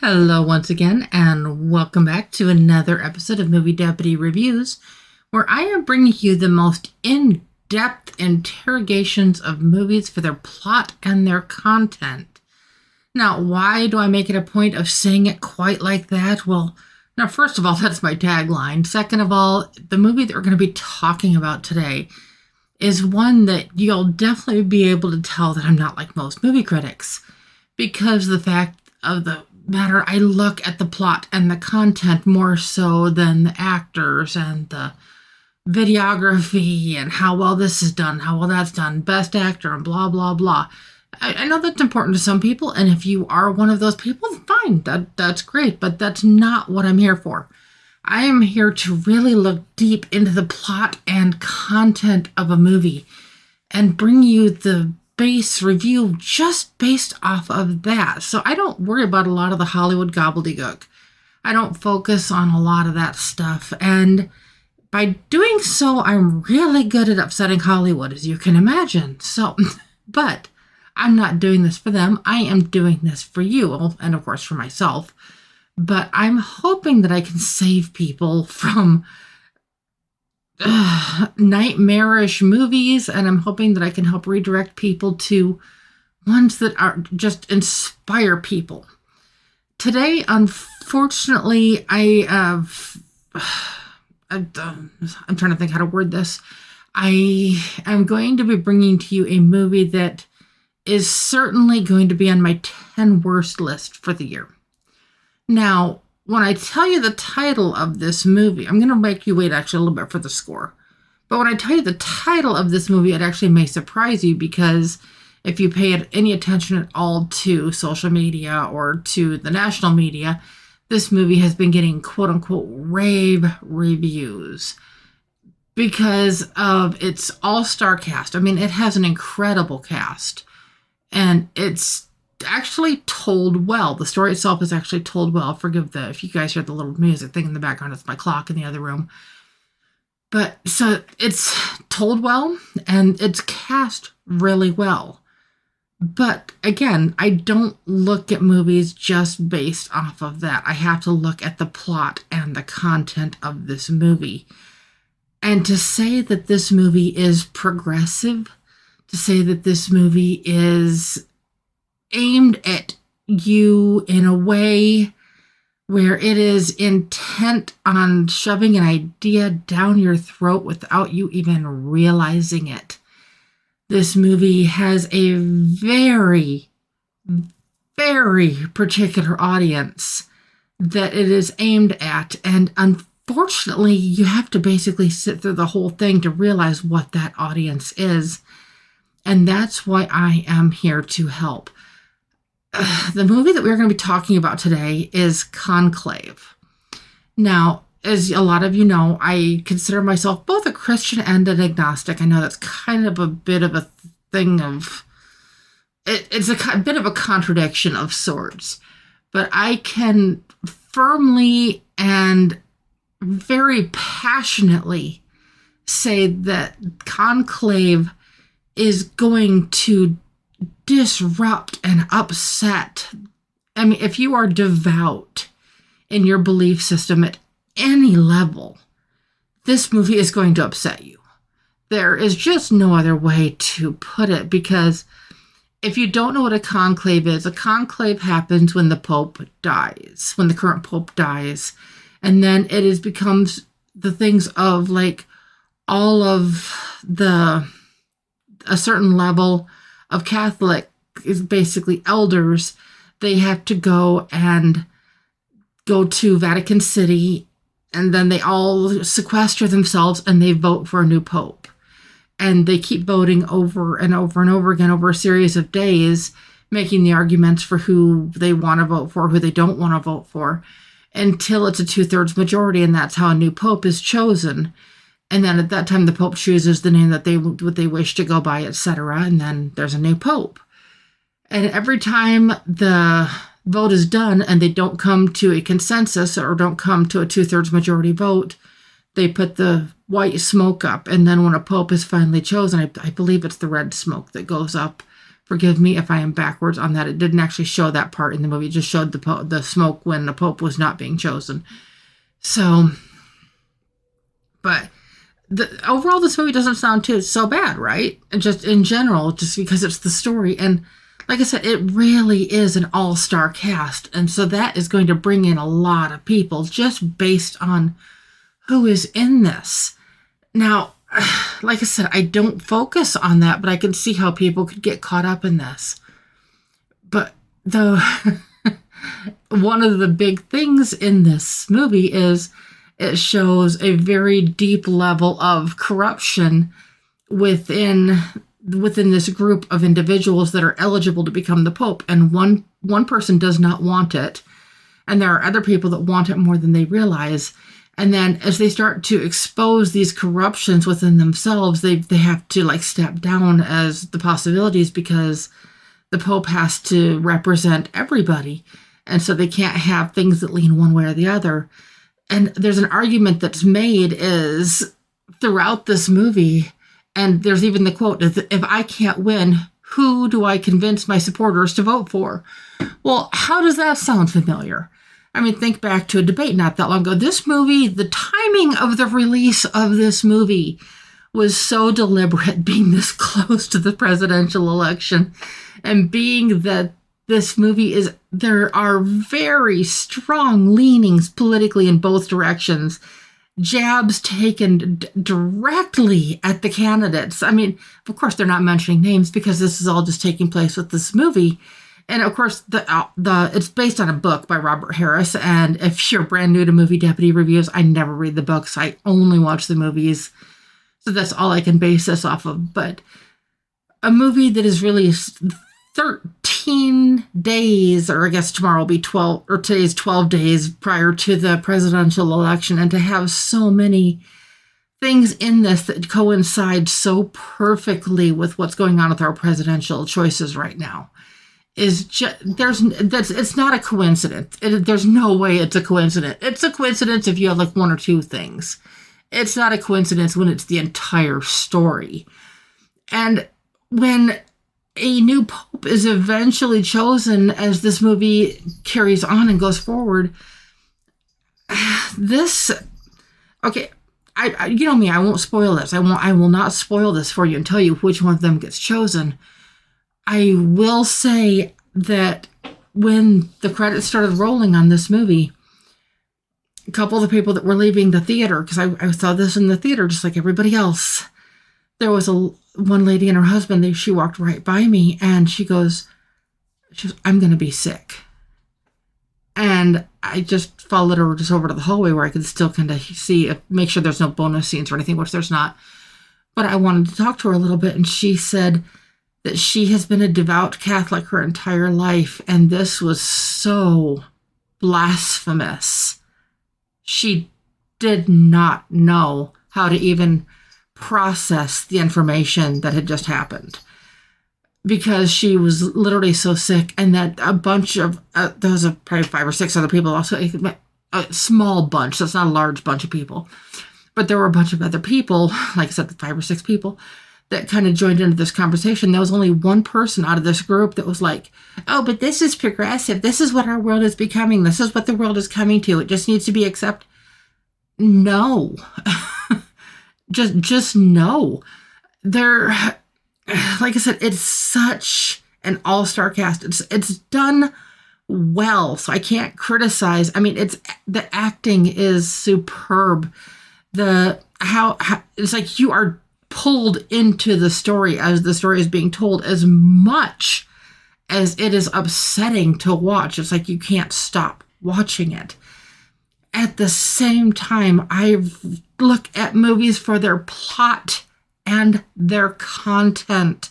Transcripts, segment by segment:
Hello once again, and welcome back to another episode of Movie Deputy Reviews, where I am bringing you the most in-depth interrogations of movies for their plot and their content. Now, why do I make it a point of saying it quite like that? Well, now, first of all, that's my tagline. Second of all, the movie that we're going to be talking about today is one that you'll definitely be able to tell that I'm not like most movie critics, because the fact of the matter, I look at the plot and the content more so than the actors and the videography and how well this is done, how well that's done, best actor, and blah, blah, blah. I know that's important to some people, and if you are one of those people, fine, that's great, but that's not what I'm here for. I am here to really look deep into the plot and content of a movie and bring you the base review just based off of that. So I don't worry about a lot of the Hollywood gobbledygook. I don't focus on a lot of that stuff. And by doing so, I'm really good at upsetting Hollywood, as you can imagine. So, but I'm not doing this for them. I am doing this for you, and of course for myself. But I'm hoping that I can save people from nightmarish movies, and I'm hoping that I can help redirect people to ones that are just inspire people. Today, unfortunately, I'm trying to think how to word this. I am going to be bringing to you a movie that is certainly going to be on my 10 worst list for the year. Now, when I tell you the title of this movie, I'm going to make you wait actually a little bit for the score. But when I tell you the title of this movie, it actually may surprise you, because if you pay any attention at all to social media or to the national media, this movie has been getting quote-unquote rave reviews because of its all-star cast. I mean, it has an incredible cast, and it's actually told well. The story itself is actually told well. Forgive if you guys hear the little music thing in the background. It's my clock in the other room. But so it's told well, and it's cast really well. But again, I don't look at movies just based off of that. I have to look at the plot and the content of this movie. And to say that this movie is progressive, to say that this movie is aimed at you in a way where it is intent on shoving an idea down your throat without you even realizing it. This movie has a very, very particular audience that it is aimed at, and unfortunately, you have to basically sit through the whole thing to realize what that audience is, and that's why I am here to help. The movie that we're going to be talking about today is Conclave. Now, as a lot of you know, I consider myself both a Christian and an agnostic. I know that's kind of a bit of a thing of... It's a bit of a contradiction of sorts. But I can firmly and very passionately say that Conclave is going to disrupt and upset. I mean, if you are devout in your belief system at any level, this movie is going to upset you. There is just no other way to put it, because if you don't know what a conclave is, a conclave happens when the Pope dies, when the current Pope dies, and then it becomes the things of like all of a certain level of Catholic is basically elders. They have to go to Vatican City, and then they all sequester themselves and they vote for a new pope. And they keep voting over and over and over again over a series of days, making the arguments for who they want to vote for, who they don't want to vote for, until it's a 2/3 majority, and that's how a new pope is chosen. And then at that time, the Pope chooses the name that they wish to go by, etc. And then there's a new Pope. And every time the vote is done and they don't come to a consensus or don't come to a 2/3 majority vote, they put the white smoke up. And then when a Pope is finally chosen, I believe it's the red smoke that goes up Forgive me if I am backwards on that. It didn't actually show that part in the movie. It just showed the smoke when the Pope was not being chosen. So, but overall, this movie doesn't sound so bad, right? And just in general, just because it's the story. And like I said, it really is an all-star cast. And so that is going to bring in a lot of people just based on who is in this. Now, like I said, I don't focus on that, but I can see how people could get caught up in this. But one of the big things in this movie is it shows a very deep level of corruption within this group of individuals that are eligible to become the Pope. And one person does not want it. And there are other people that want it more than they realize. And then as they start to expose these corruptions within themselves, they have to like step down as the possibilities, because the Pope has to represent everybody. And so they can't have things that lean one way or the other. And there's an argument that's made is throughout this movie, and there's even the quote, if I can't win, who do I convince my supporters to vote for? Well, how does that sound familiar? I mean, think back to a debate not that long ago. This movie, the timing of the release of this movie was so deliberate, being this close to the presidential election, and being that this movie there are very strong leanings politically in both directions, jabs taken directly at the candidates. I mean, of course, they're not mentioning names because this is all just taking place with this movie. And of course, it's based on a book by Robert Harris. And if you're brand new to Movie Deputy Reviews, I never read the books. I only watch the movies. So that's all I can base this off of. But a movie that is released 13 days, or I guess tomorrow will be 12, or today's 12 days prior to the presidential election. And to have so many things in this that coincide so perfectly with what's going on with our presidential choices right now. Is just it's not a coincidence. There's no way it's a coincidence. It's a coincidence if you have like one or two things. It's not a coincidence when it's the entire story. And when a new pope is eventually chosen as this movie carries on and goes forward, okay, you know me, I won't spoil this. I will not spoil this for you and tell you which one of them gets chosen. I will say that when the credits started rolling on this movie, a couple of the people that were leaving the theater, because I saw this in the theater just like everybody else, there was one lady and her husband, she walked right by me and she goes, I'm going to be sick. And I just followed her just over to the hallway where I could still kind of make sure there's no bonus scenes or anything, which there's not. But I wanted to talk to her a little bit, and she said that she has been a devout Catholic her entire life, and this was so blasphemous. She did not know how to even process the information that had just happened, because she was literally so sick, and that a bunch of, there was probably 5 or 6 other people, also a small bunch, so it's not a large bunch of people, but there were a bunch of other people, like I said, 5 or 6 people, that kind of joined into this conversation. There was only one person out of this group that was like, oh, but this is progressive. This is what our world is becoming. This is what the world is coming to. It just needs to be accepted. No. just no. Like I said, it's such an all-star cast. It's done well, so I can't criticize. I mean, the acting is superb. How it's like you are pulled into the story as the story is being told, as much as it is upsetting to watch. It's like you can't stop watching it. At the same time, I look at movies for their plot and their content.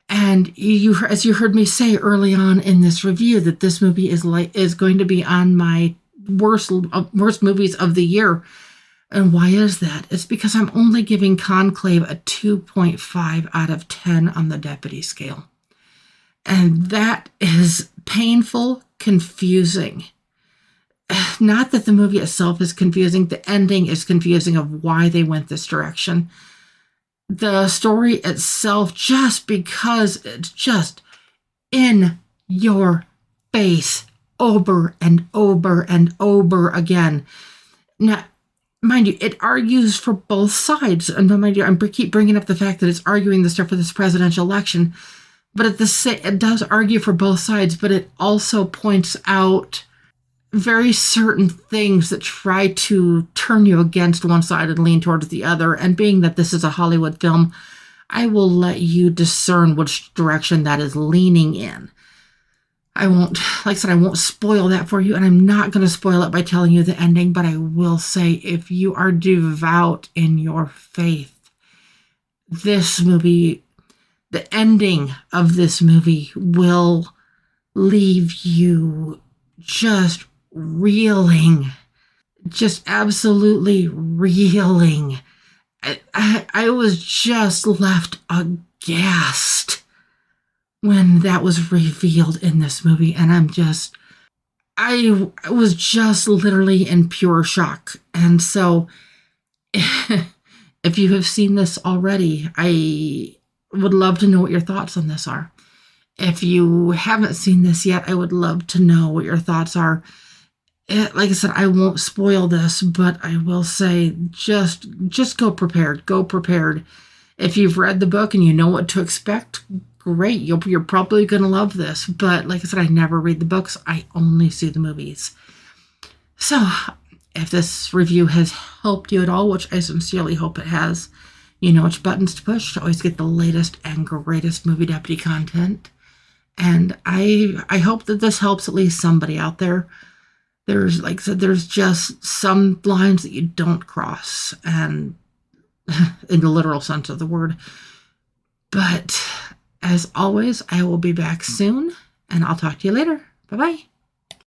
And as you heard me say early on in this review, that this movie is going to be on my worst movies of the year. And why is that? It's because I'm only giving Conclave a 2.5 out of 10 on the deputy scale. And that is painful, confusing. Not that the movie itself is confusing. The ending is confusing of why they went this direction. the story itself, just because it's just in your face over and over and over again. Now, mind you, it argues for both sides. And mind you, I keep bringing up the fact that it's arguing the stuff for this presidential election, but it does argue for both sides, but it also points out very certain things that try to turn you against one side and lean towards the other. And being that this is a Hollywood film, I will let you discern which direction that is leaning in. I won't, like I said, I won't spoil that for you, and I'm not going to spoil it by telling you the ending, but I will say, if you are devout in your faith, this movie, the ending of this movie will leave you just reeling, just absolutely reeling. I was just left aghast when that was revealed in this movie, and I was just literally in pure shock. And so if you have seen this already, I would love to know what your thoughts on this are. If you haven't seen this yet, I would love to know what your thoughts are. Like I said, I won't spoil this, but I will say just go prepared. Go prepared. If you've read the book and you know what to expect, great. You're probably going to love this. But like I said, I never read the books. I only see the movies. So if this review has helped you at all, which I sincerely hope it has, you know which buttons to push to always get the latest and greatest Movie Deputy content. And I hope that this helps at least somebody out there. There's, like I said, there's just some lines that you don't cross, and in the literal sense of the word. But as always, I will be back soon, and I'll talk to you later. Bye-bye.